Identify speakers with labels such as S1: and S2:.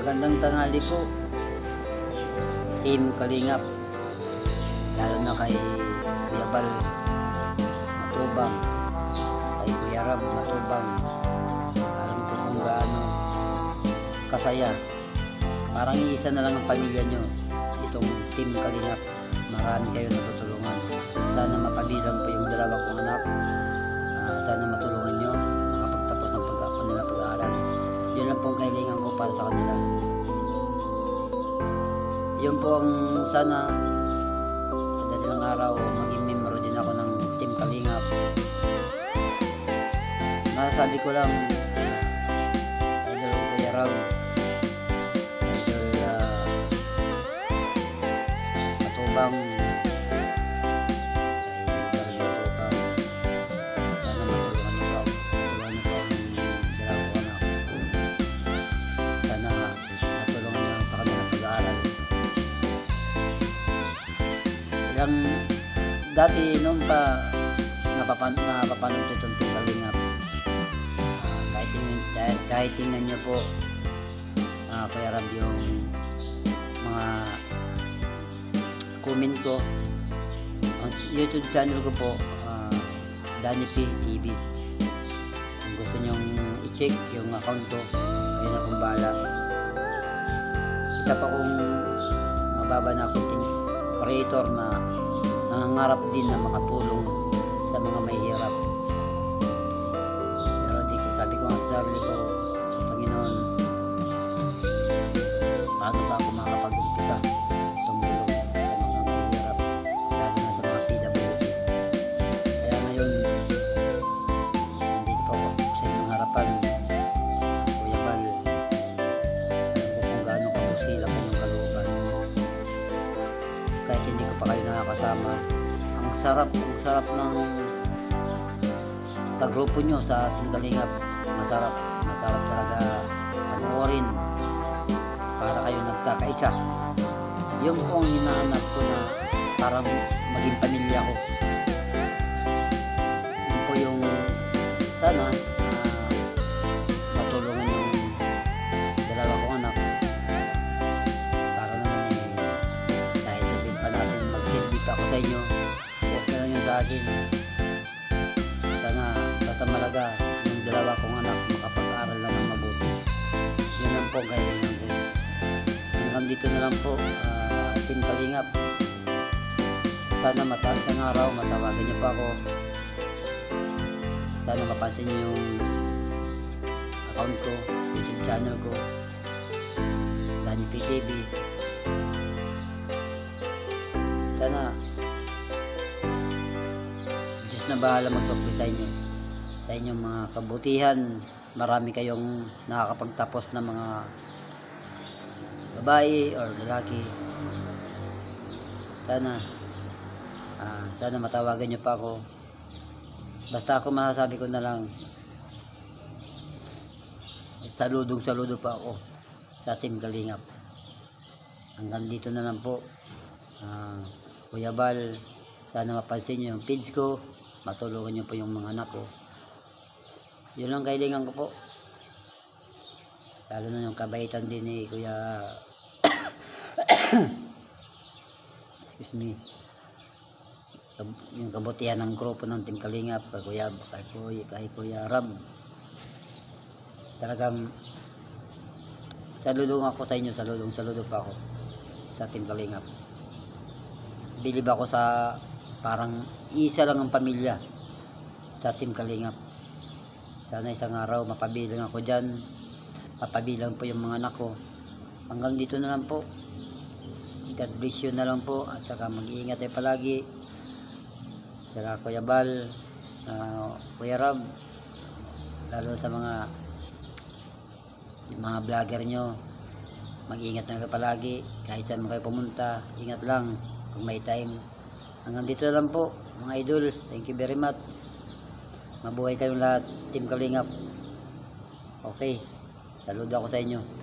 S1: Magandang tanghali po, Team Kalingap, lalo na kay Kuya Bal Matubang, kay Kuya Rab Matubang. Alam ko kung gaano kasaya, parang iisa na lang ang pamilya nyo, itong Team Kalingap. Marami kayo natutulungan. Sana mapabilang po yung dalawa kong anak. Sana matulungan nyo makapagtapos ng pag-aaral. Yun lang pong kailangan ko para sa kanila. Yun po ang sana dadalang araw maging member din ako ng Team Kalingap. Masasabi ko lang, idol ko Kuya Rab, idol Matubang, dati nung pa napapanood ko itong Team Kalingap, kahit tingnan nyo po Kuya Rab yung mga comment ko, YouTube channel ko po, Danny P TV. Kung gusto nyong i-check yung account ko, kayo na pong bahala. Isa pa kong mababa na content creator na nangangarap din na makatulong sa mga mahihirap. Pero di ko, sabi ko nga sa sarili ko, sa Panginoon, paano pa ako makakapag-umpisa tumulong sa mga mahihirap, lalo na sa mga PWD. Kaya ngayon, nandito po ako sa inyong harapan, Kuya Bal. Alam ko kung gaano kabusila ko yung kalooban. Kahit hindi ko pa kayo nakakasama, ang sarap ng sa grupo nyo sa Team Kalingap. Masarap talaga panoorin para kayo nagkakaisa. Yung po ang hinahanap ko, na parang maging pamilya ko. Yun po yung sana matulungan yung dalawa kong anak. Para naman dahil sabihin pa natin magsilbi pa ako sa inyo, huwag na lang yung sa akin. Sana basta malaga yung dalawa kong anak makapag-aral lang ng mabuti. Yun lang po kailangan ko. Hanggang dito na lang po, Team Kalingap. Sana mataas ng araw, matawagan niyo pa ako. Sana mapansin niyo yung account ko, YouTube channel ko, Danny P TV. Sana Diyos na bahala magsupply sa inyo, sa inyong mga kabutihan. Marami kayong nakakapagtapos na mga babae or lalaki. Sana matawagan nyo pa ako. Basta ako masasabi ko na lang, saludo pa ako sa Team Kalingap. Hanggang dito na lang po, Kuya Bal. Sana mapansin nyo yung page ko, matulungan nyo po yung mga anak ko. Yun lang kailangan ko po. Lalo na yung kabaitan din ni Kuya excuse me, yung kabutihan ng grupo ng Team Kalingap, kay Kuya Rab. Talagang saludo ako sa inyo, saludo pa ako sa Team Kalingap. Bilib ako sa parang isa lang ang pamilya sa Team Kalingap. Sana isang araw mapabilang ako dyan, mapabilang po yung mga anak ko. Hanggang dito na lang po. God bless you na lang po, at saka mag-iingat tayo palagi. Sila Kuya Bal, Kuya Rab, lalo sa mga vlogger nyo, mag-iingat na kayo palagi. Kahit saan mo kayo pumunta, ingat lang kung may time. Hanggang dito na lang po mga idol. Thank you very much. Mabuhay kayong lahat, Team Kalingap. Okay, saludo ako sa inyo.